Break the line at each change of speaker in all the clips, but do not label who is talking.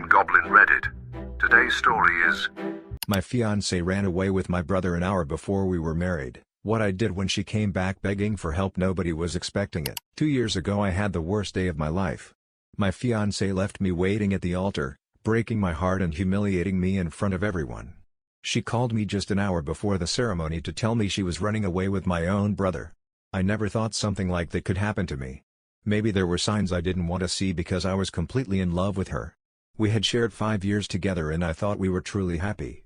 Goblin Reddit. Today's story is...
My fiancée ran away with my brother an hour before we were married. What I did when she came back begging for help, nobody was expecting it. 2 years ago I had the worst day of my life. My fiancée left me waiting at the altar, breaking my heart and humiliating me in front of everyone. She called me just an hour before the ceremony to tell me she was running away with my own brother. I never thought something like that could happen to me. Maybe there were signs I didn't want to see because I was completely in love with her. We had shared 5 years together and I thought we were truly happy.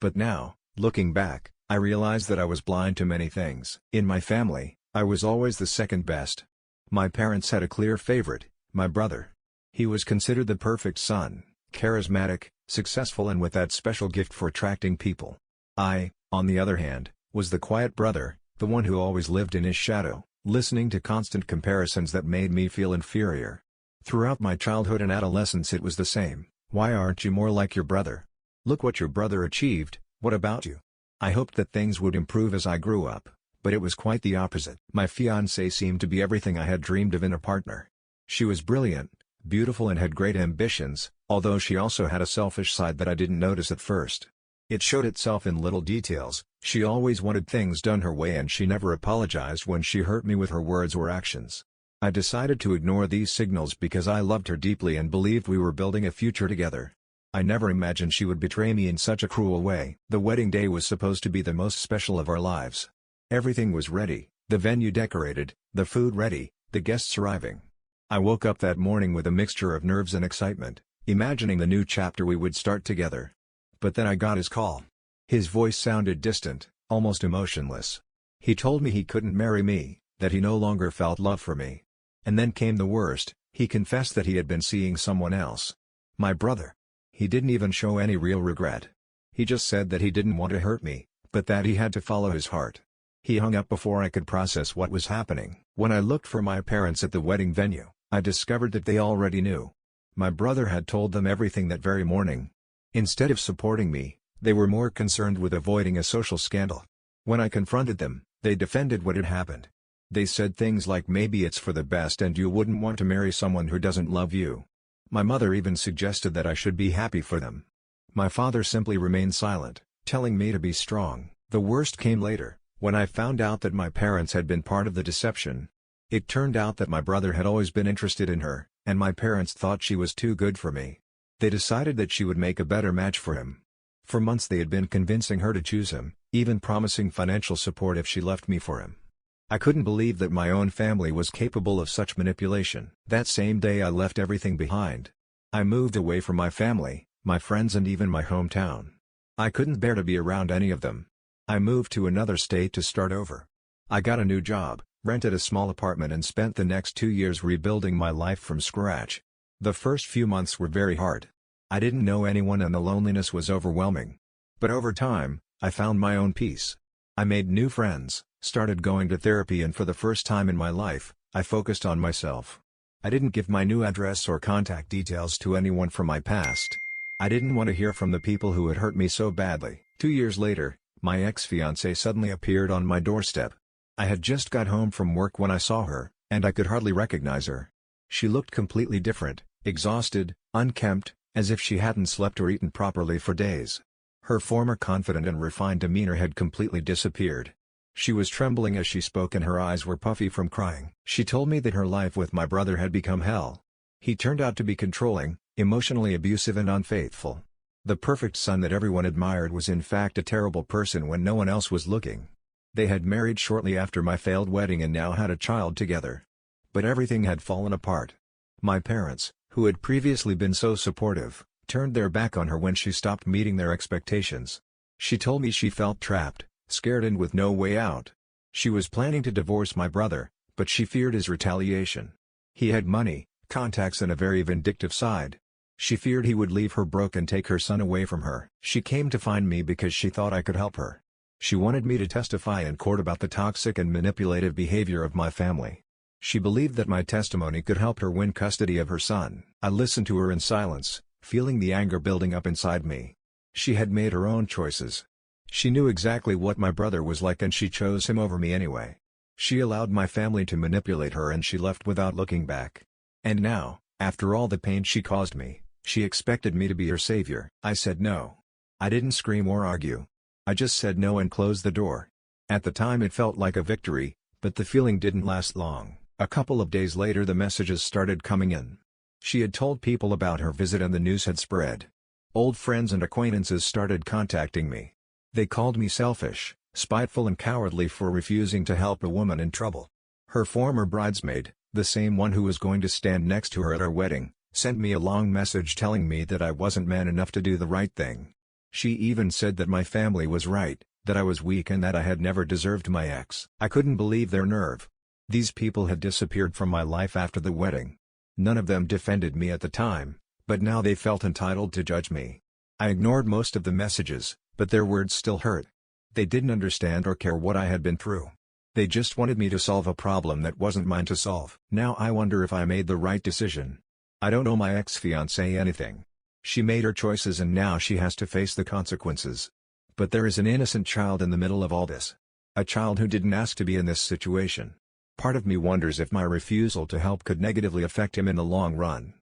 But now, looking back, I realized that I was blind to many things. In my family, I was always the second best. My parents had a clear favorite, my brother. He was considered the perfect son, charismatic, successful and with that special gift for attracting people. I, on the other hand, was the quiet brother, the one who always lived in his shadow, listening to constant comparisons that made me feel inferior. Throughout my childhood and adolescence it was the same. Why aren't you more like your brother? Look what your brother achieved, what about you? I hoped that things would improve as I grew up, but it was quite the opposite. My fiancée seemed to be everything I had dreamed of in a partner. She was brilliant, beautiful and had great ambitions, although she also had a selfish side that I didn't notice at first. It showed itself in little details. She always wanted things done her way and she never apologized when she hurt me with her words or actions. I decided to ignore these signals because I loved her deeply and believed we were building a future together. I never imagined she would betray me in such a cruel way. The wedding day was supposed to be the most special of our lives. Everything was ready, the venue decorated, the food ready, the guests arriving. I woke up that morning with a mixture of nerves and excitement, imagining the new chapter we would start together. But then I got his call. His voice sounded distant, almost emotionless. He told me he couldn't marry me, that he no longer felt love for me. And then came the worst, he confessed that he had been seeing someone else. My brother. He didn't even show any real regret. He just said that he didn't want to hurt me, but that he had to follow his heart. He hung up before I could process what was happening. When I looked for my parents at the wedding venue, I discovered that they already knew. My brother had told them everything that very morning. Instead of supporting me, they were more concerned with avoiding a social scandal. When I confronted them, they defended what had happened. They said things like maybe it's for the best and you wouldn't want to marry someone who doesn't love you. My mother even suggested that I should be happy for them. My father simply remained silent, telling me to be strong. The worst came later, when I found out that my parents had been part of the deception. It turned out that my brother had always been interested in her, and my parents thought she was too good for me. They decided that she would make a better match for him. For months they had been convincing her to choose him, even promising financial support if she left me for him. I couldn't believe that my own family was capable of such manipulation. That same day I left everything behind. I moved away from my family, my friends and even my hometown. I couldn't bear to be around any of them. I moved to another state to start over. I got a new job, rented a small apartment and spent the next 2 years rebuilding my life from scratch. The first few months were very hard. I didn't know anyone and the loneliness was overwhelming. But over time, I found my own peace. I made new friends, started going to therapy and for the first time in my life, I focused on myself. I didn't give my new address or contact details to anyone from my past. I didn't want to hear from the people who had hurt me so badly. 2 years later, my ex-fiancée suddenly appeared on my doorstep. I had just got home from work when I saw her, and I could hardly recognize her. She looked completely different, exhausted, unkempt, as if she hadn't slept or eaten properly for days. Her former confident and refined demeanor had completely disappeared. She was trembling as she spoke and her eyes were puffy from crying. She told me that her life with my brother had become hell. He turned out to be controlling, emotionally abusive and unfaithful. The perfect son that everyone admired was in fact a terrible person when no one else was looking. They had married shortly after my failed wedding and now had a child together. But everything had fallen apart. My parents, who had previously been so supportive, turned their back on her when she stopped meeting their expectations. She told me she felt trapped, scared and with no way out. She was planning to divorce my brother, but she feared his retaliation. He had money, contacts and a very vindictive side. She feared he would leave her broke and take her son away from her. She came to find me because she thought I could help her. She wanted me to testify in court about the toxic and manipulative behavior of my family. She believed that my testimony could help her win custody of her son. I listened to her in silence, feeling the anger building up inside me. She had made her own choices. She knew exactly what my brother was like and she chose him over me anyway. She allowed my family to manipulate her and she left without looking back. And now, after all the pain she caused me, She expected me to be her savior. I said no. I didn't scream or argue. I just said no and closed the door. At the time it felt like a victory, but the feeling didn't last long. A couple of days later the messages started coming in. She had told people about her visit and the news had spread. Old friends and acquaintances started contacting me. They called me selfish, spiteful and cowardly for refusing to help a woman in trouble. Her former bridesmaid, the same one who was going to stand next to her at our wedding, sent me a long message telling me that I wasn't man enough to do the right thing. She even said that my family was right, that I was weak and that I had never deserved my ex. I couldn't believe their nerve. These people had disappeared from my life after the wedding. None of them defended me at the time, but now they felt entitled to judge me. I ignored most of the messages, but their words still hurt. They didn't understand or care what I had been through. They just wanted me to solve a problem that wasn't mine to solve. Now I wonder if I made the right decision. I don't owe my ex-fiancée anything. She made her choices and now she has to face the consequences. But there is an innocent child in the middle of all this. A child who didn't ask to be in this situation. Part of me wonders if my refusal to help could negatively affect him in the long run.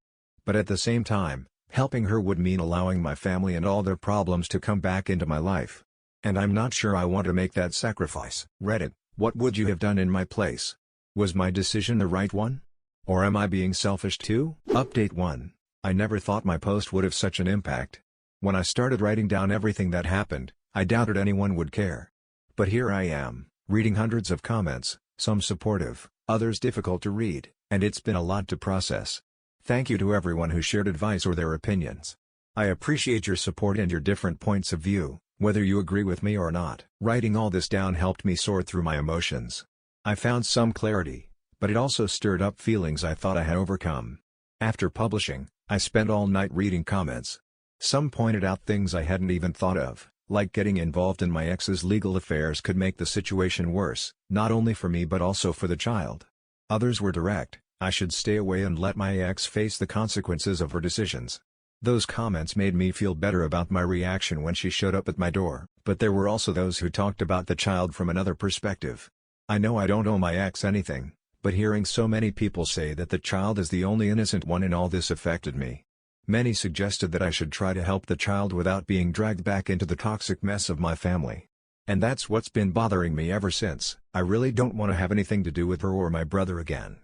But at the same time, helping her would mean allowing my family and all their problems to come back into my life. And I'm not sure I want to make that sacrifice. Reddit, what would you have done in my place? Was my decision the right one? Or am I being selfish too? Update 1. I never thought my post would have such an impact. When I started writing down everything that happened, I doubted anyone would care. But here I am, reading hundreds of comments, some supportive, others difficult to read, and it's been a lot to process. Thank you to everyone who shared advice or their opinions. I appreciate your support and your different points of view, whether you agree with me or not. Writing all this down helped me sort through my emotions. I found some clarity, but it also stirred up feelings I thought I had overcome. After publishing, I spent all night reading comments. Some pointed out things I hadn't even thought of, like getting involved in my ex's legal affairs could make the situation worse, not only for me but also for the child. Others were direct, I should stay away and let my ex face the consequences of her decisions. Those comments made me feel better about my reaction when she showed up at my door, but there were also those who talked about the child from another perspective. I know I don't owe my ex anything, but hearing so many people say that the child is the only innocent one in all this affected me. Many suggested that I should try to help the child without being dragged back into the toxic mess of my family. And that's what's been bothering me ever since. I really don't want to have anything to do with her or my brother again.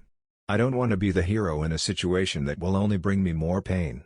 I don't want to be the hero in a situation that will only bring me more pain.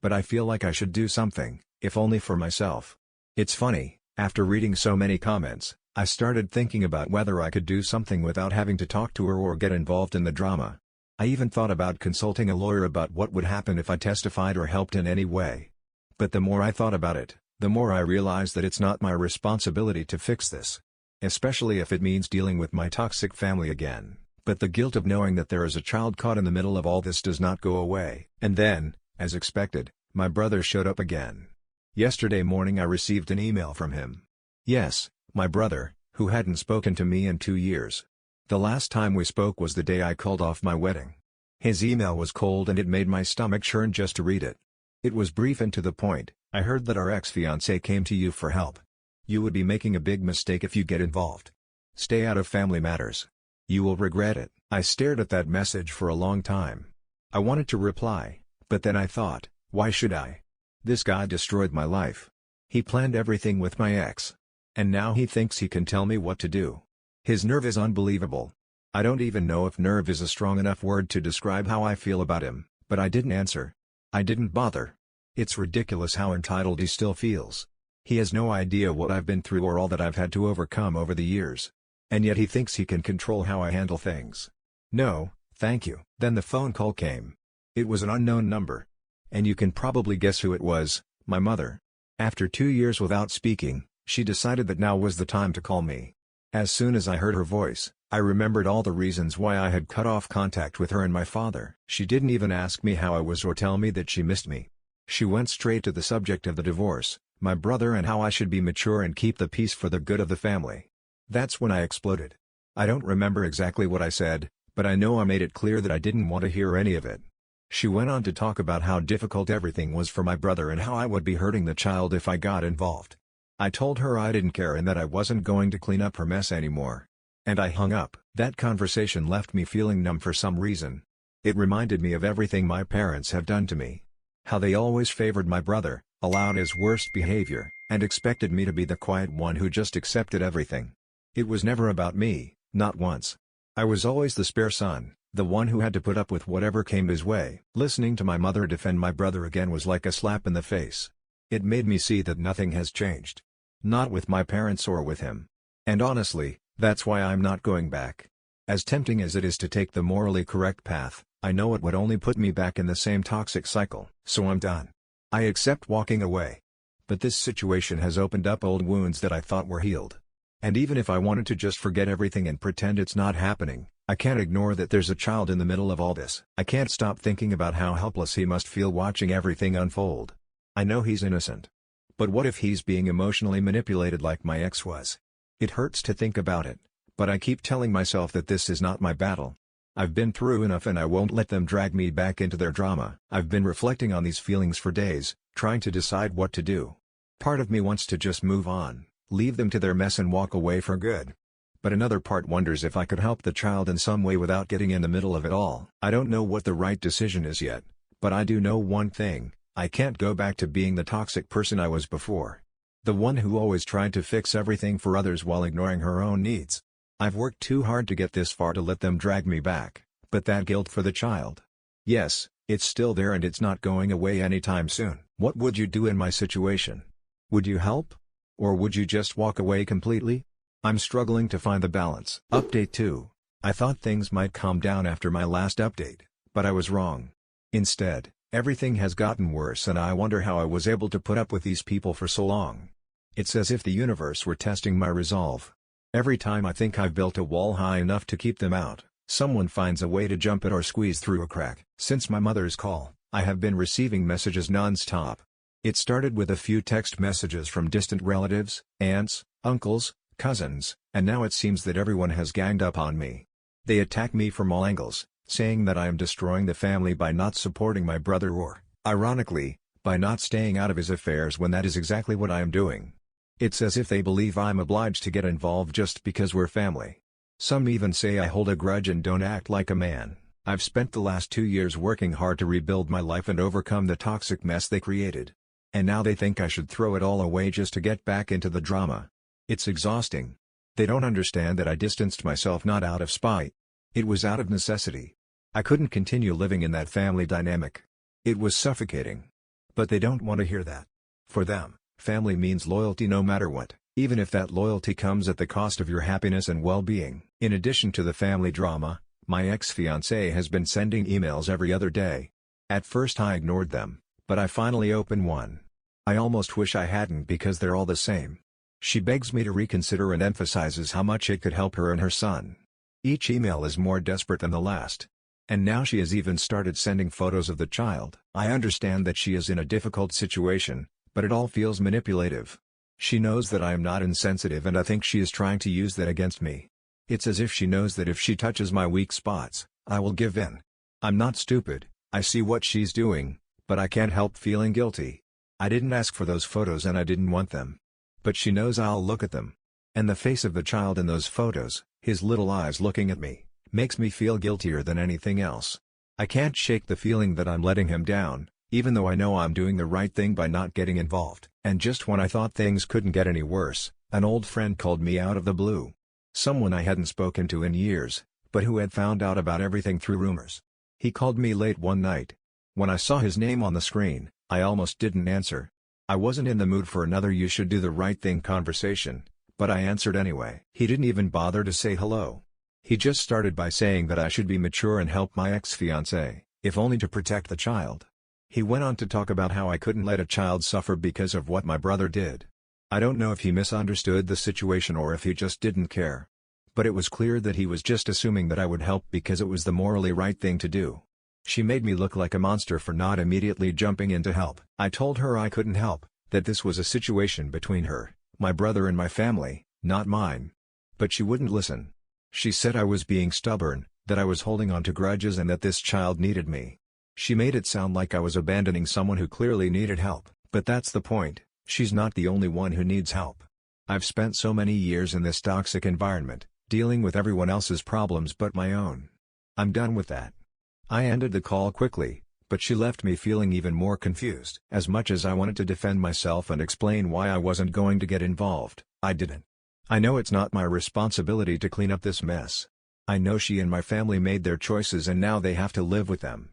But I feel like I should do something, if only for myself. It's funny, after reading so many comments, I started thinking about whether I could do something without having to talk to her or get involved in the drama. I even thought about consulting a lawyer about what would happen if I testified or helped in any way. But the more I thought about it, the more I realized that it's not my responsibility to fix this. Especially if it means dealing with my toxic family again. But the guilt of knowing that there is a child caught in the middle of all this does not go away. And then, as expected, my brother showed up again. Yesterday morning I received an email from him. Yes, my brother, who hadn't spoken to me in 2 years. The last time we spoke was the day I called off my wedding. His email was cold and it made my stomach churn just to read it. It was brief and to the point. I heard that our ex-fiancée came to you for help. You would be making a big mistake if you get involved. Stay out of family matters. You will regret it. I stared at that message for a long time. I wanted to reply, but then I thought, why should I? This guy destroyed my life. He planned everything with my ex. And now he thinks he can tell me what to do. His nerve is unbelievable. I don't even know if nerve is a strong enough word to describe how I feel about him, but I didn't answer. I didn't bother. It's ridiculous how entitled he still feels. He has no idea what I've been through or all that I've had to overcome over the years. And yet he thinks he can control how I handle things. No, thank you. Then the phone call came. It was an unknown number. And you can probably guess who it was, my mother. After 2 years without speaking, she decided that now was the time to call me. As soon as I heard her voice, I remembered all the reasons why I had cut off contact with her and my father. She didn't even ask me how I was or tell me that she missed me. She went straight to the subject of the divorce, my brother and how I should be mature and keep the peace for the good of the family. That's when I exploded. I don't remember exactly what I said, but I know I made it clear that I didn't want to hear any of it. She went on to talk about how difficult everything was for my brother and how I would be hurting the child if I got involved. I told her I didn't care and that I wasn't going to clean up her mess anymore. And I hung up. That conversation left me feeling numb for some reason. It reminded me of everything my parents have done to me. How they always favored my brother, allowed his worst behavior, and expected me to be the quiet one who just accepted everything. It was never about me, not once. I was always the spare son, the one who had to put up with whatever came his way. Listening to my mother defend my brother again was like a slap in the face. It made me see that nothing has changed. Not with my parents or with him. And honestly, that's why I'm not going back. As tempting as it is to take the morally correct path, I know it would only put me back in the same toxic cycle. So I'm done. I accept walking away. But this situation has opened up old wounds that I thought were healed. And even if I wanted to just forget everything and pretend it's not happening, I can't ignore that there's a child in the middle of all this. I can't stop thinking about how helpless he must feel watching everything unfold. I know he's innocent. But what if he's being emotionally manipulated like my ex was? It hurts to think about it, but I keep telling myself that this is not my battle. I've been through enough and I won't let them drag me back into their drama. I've been reflecting on these feelings for days, trying to decide what to do. Part of me wants to just move on, leave them to their mess and walk away for good. But another part wonders if I could help the child in some way without getting in the middle of it all. I don't know what the right decision is yet, but I do know one thing: I can't go back to being the toxic person I was before. The one who always tried to fix everything for others while ignoring her own needs. I've worked too hard to get this far to let them drag me back, but that guilt for the child. Yes, it's still there and it's not going away anytime soon. What would you do in my situation? Would you help? Or would you just walk away completely? I'm struggling to find the balance. Update 2. I thought things might calm down after my last update, but I was wrong. Instead, everything has gotten worse and I wonder how I was able to put up with these people for so long. It's as if the universe were testing my resolve. Every time I think I've built a wall high enough to keep them out, someone finds a way to jump it or squeeze through a crack. Since my mother's call, I have been receiving messages non-stop. It started with a few text messages from distant relatives, aunts, uncles, cousins, and now it seems that everyone has ganged up on me. They attack me from all angles, saying that I am destroying the family by not supporting my brother or, ironically, by not staying out of his affairs when that is exactly what I am doing. It's as if they believe I'm obliged to get involved just because we're family. Some even say I hold a grudge and don't act like a man. I've spent the last 2 years working hard to rebuild my life and overcome the toxic mess they created. And now they think I should throw it all away just to get back into the drama. It's exhausting. They don't understand that I distanced myself not out of spite. It was out of necessity. I couldn't continue living in that family dynamic. It was suffocating. But they don't want to hear that. For them, family means loyalty no matter what, even if that loyalty comes at the cost of your happiness and well-being. In addition to the family drama, my ex-fiancée has been sending emails every other day. At first I ignored them, but I finally opened one. I almost wish I hadn't because they're all the same. She begs me to reconsider and emphasizes how much it could help her and her son. Each email is more desperate than the last. And now she has even started sending photos of the child. I understand that she is in a difficult situation, but it all feels manipulative. She knows that I am not insensitive and I think she is trying to use that against me. It's as if she knows that if she touches my weak spots, I will give in. I'm not stupid, I see what she's doing, but I can't help feeling guilty. I didn't ask for those photos and I didn't want them. But she knows I'll look at them. And the face of the child in those photos, his little eyes looking at me, makes me feel guiltier than anything else. I can't shake the feeling that I'm letting him down, even though I know I'm doing the right thing by not getting involved. And just when I thought things couldn't get any worse, an old friend called me out of the blue. Someone I hadn't spoken to in years, but who had found out about everything through rumors. He called me late one night. When I saw his name on the screen, I almost didn't answer. I wasn't in the mood for another "you should do the right thing" conversation, but I answered anyway. He didn't even bother to say hello. He just started by saying that I should be mature and help my ex-fiancée, if only to protect the child. He went on to talk about how I couldn't let a child suffer because of what my brother did. I don't know if he misunderstood the situation or if he just didn't care. But it was clear that he was just assuming that I would help because it was the morally right thing to do. She made me look like a monster for not immediately jumping in to help. I told her I couldn't help, that this was a situation between her, my brother and my family, not mine. But she wouldn't listen. She said I was being stubborn, that I was holding on to grudges and that this child needed me. She made it sound like I was abandoning someone who clearly needed help. But that's the point, she's not the only one who needs help. I've spent so many years in this toxic environment, dealing with everyone else's problems but my own. I'm done with that. I ended the call quickly, but she left me feeling even more confused. As much as I wanted to defend myself and explain why I wasn't going to get involved, I didn't. I know it's not my responsibility to clean up this mess. I know she and my family made their choices and now they have to live with them.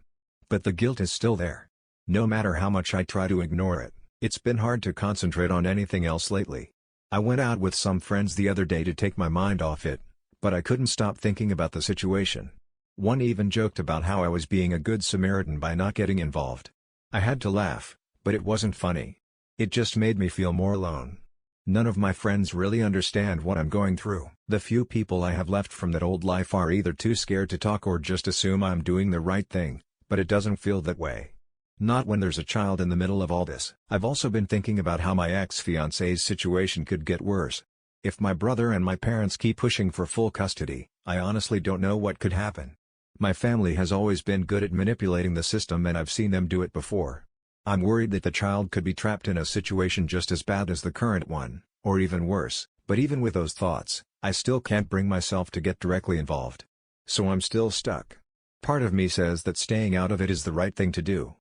But the guilt is still there. No matter how much I try to ignore it, it's been hard to concentrate on anything else lately. I went out with some friends the other day to take my mind off it, but I couldn't stop thinking about the situation. One even joked about how I was being a good Samaritan by not getting involved. I had to laugh, but it wasn't funny. It just made me feel more alone. None of my friends really understand what I'm going through. The few people I have left from that old life are either too scared to talk or just assume I'm doing the right thing, but it doesn't feel that way. Not when there's a child in the middle of all this. I've also been thinking about how my ex-fiancée's situation could get worse. If my brother and my parents keep pushing for full custody, I honestly don't know what could happen. My family has always been good at manipulating the system and I've seen them do it before. I'm worried that the child could be trapped in a situation just as bad as the current one, or even worse, but even with those thoughts, I still can't bring myself to get directly involved. So I'm still stuck. Part of me says that staying out of it is the right thing to do.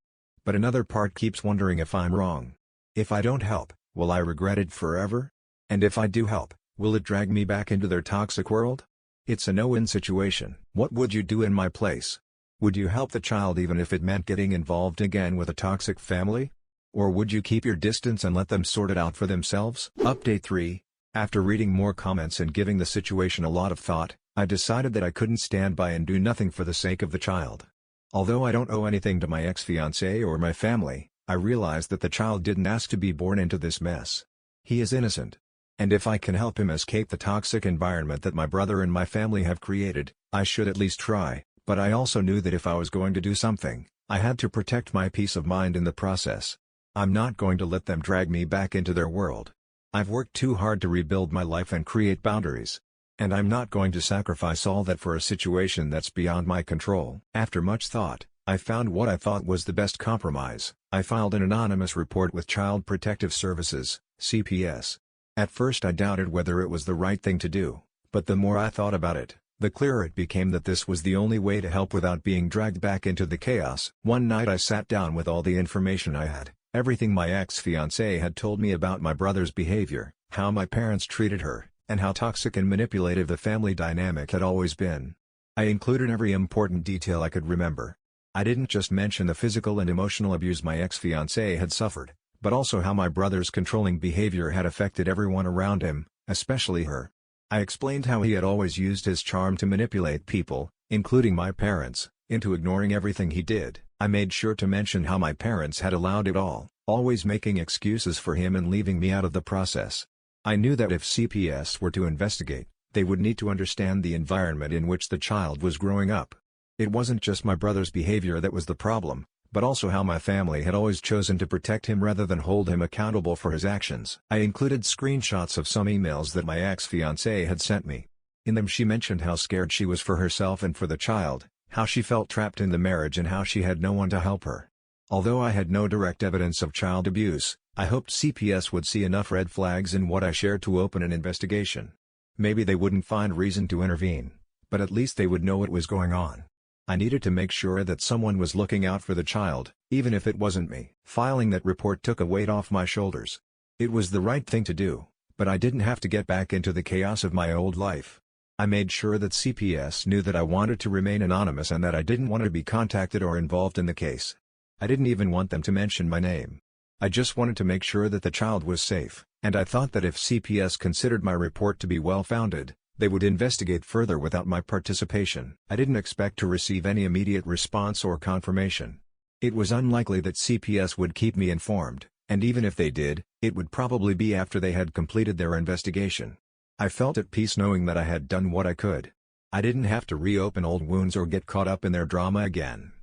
But another part keeps wondering if I'm wrong. If I don't help, will I regret it forever? And if I do help, will it drag me back into their toxic world? It's a no-win situation. What would you do in my place? Would you help the child even if it meant getting involved again with a toxic family? Or would you keep your distance and let them sort it out for themselves? Update 3. After reading more comments and giving the situation a lot of thought, I decided that I couldn't stand by and do nothing for the sake of the child. Although I don't owe anything to my ex-fiancée or my family, I realized that the child didn't ask to be born into this mess. He is innocent. And if I can help him escape the toxic environment that my brother and my family have created, I should at least try, but I also knew that if I was going to do something, I had to protect my peace of mind in the process. I'm not going to let them drag me back into their world. I've worked too hard to rebuild my life and create boundaries. And I'm not going to sacrifice all that for a situation that's beyond my control. After much thought, I found what I thought was the best compromise. I filed an anonymous report with Child Protective Services, CPS. At first I doubted whether it was the right thing to do, but the more I thought about it, the clearer it became that this was the only way to help without being dragged back into the chaos. One night I sat down with all the information I had, everything my ex-fiancée had told me about my brother's behavior, how my parents treated her, and how toxic and manipulative the family dynamic had always been. I included every important detail I could remember. I didn't just mention the physical and emotional abuse my ex-fiancée had suffered, but also how my brother's controlling behavior had affected everyone around him, especially her. I explained how he had always used his charm to manipulate people, including my parents, into ignoring everything he did. I made sure to mention how my parents had allowed it all, always making excuses for him and leaving me out of the process. I knew that if CPS were to investigate, they would need to understand the environment in which the child was growing up. It wasn't just my brother's behavior that was the problem, but also how my family had always chosen to protect him rather than hold him accountable for his actions. I included screenshots of some emails that my ex-fiancée had sent me. In them she mentioned how scared she was for herself and for the child, how she felt trapped in the marriage and how she had no one to help her. Although I had no direct evidence of child abuse, I hoped CPS would see enough red flags in what I shared to open an investigation. Maybe they wouldn't find reason to intervene, but at least they would know what was going on. I needed to make sure that someone was looking out for the child, even if it wasn't me. Filing that report took a weight off my shoulders. It was the right thing to do, but I didn't have to get back into the chaos of my old life. I made sure that CPS knew that I wanted to remain anonymous and that I didn't want to be contacted or involved in the case. I didn't even want them to mention my name. I just wanted to make sure that the child was safe, and I thought that if CPS considered my report to be well-founded, they would investigate further without my participation. I didn't expect to receive any immediate response or confirmation. It was unlikely that CPS would keep me informed, and even if they did, it would probably be after they had completed their investigation. I felt at peace knowing that I had done what I could. I didn't have to reopen old wounds or get caught up in their drama again.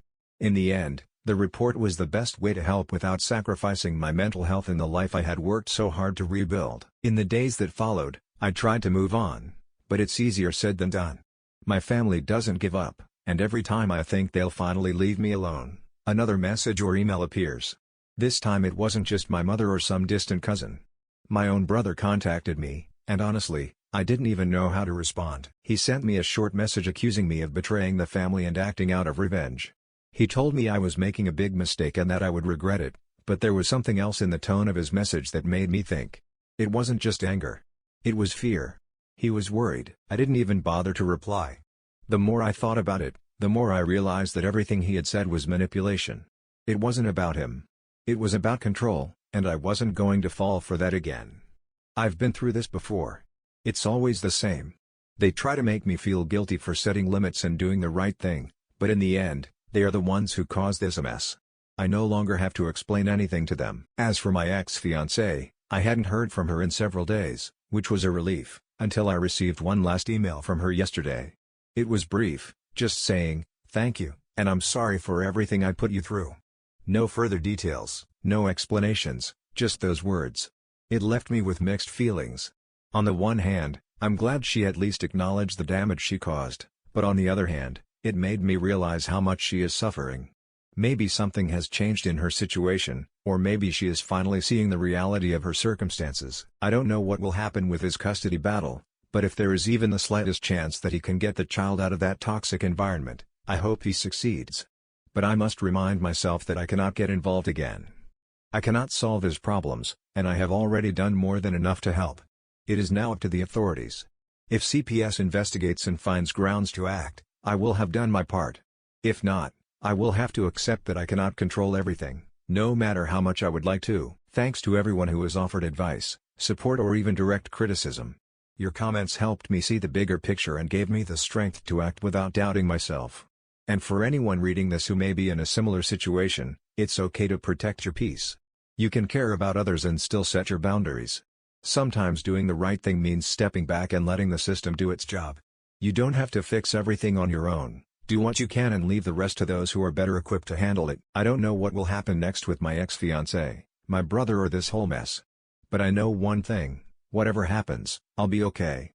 In the end, the report was the best way to help without sacrificing my mental health and the life I had worked so hard to rebuild. In the days that followed, I tried to move on. But it's easier said than done. My family doesn't give up, and every time I think they'll finally leave me alone, another message or email appears. This time it wasn't just my mother or some distant cousin. My own brother contacted me, and honestly, I didn't even know how to respond. He sent me a short message accusing me of betraying the family and acting out of revenge. He told me I was making a big mistake and that I would regret it, but there was something else in the tone of his message that made me think. It wasn't just anger. It was fear. He was worried. I didn't even bother to reply. The more I thought about it, the more I realized that everything he had said was manipulation. It wasn't about him. It was about control, and I wasn't going to fall for that again. I've been through this before. It's always the same. They try to make me feel guilty for setting limits and doing the right thing, but in the end, they are the ones who caused this mess. I no longer have to explain anything to them. As for my ex-fiancée, I hadn't heard from her in several days, which was a relief, until I received one last email from her yesterday. It was brief, just saying, "Thank you, and I'm sorry for everything I put you through." No further details, no explanations, just those words. It left me with mixed feelings. On the one hand, I'm glad she at least acknowledged the damage she caused, but on the other hand, it made me realize how much she is suffering. Maybe something has changed in her situation, or maybe she is finally seeing the reality of her circumstances. I don't know what will happen with his custody battle, but if there is even the slightest chance that he can get the child out of that toxic environment, I hope he succeeds. But I must remind myself that I cannot get involved again. I cannot solve his problems, and I have already done more than enough to help. It is now up to the authorities. If CPS investigates and finds grounds to act, I will have done my part. If not, I will have to accept that I cannot control everything, no matter how much I would like to. Thanks to everyone who has offered advice, support or even direct criticism. Your comments helped me see the bigger picture and gave me the strength to act without doubting myself. And for anyone reading this who may be in a similar situation, it's okay to protect your peace. You can care about others and still set your boundaries. Sometimes doing the right thing means stepping back and letting the system do its job. You don't have to fix everything on your own. Do what you can and leave the rest to those who are better equipped to handle it. I don't know what will happen next with my ex-fiancée, my brother or this whole mess. But I know one thing, whatever happens, I'll be okay.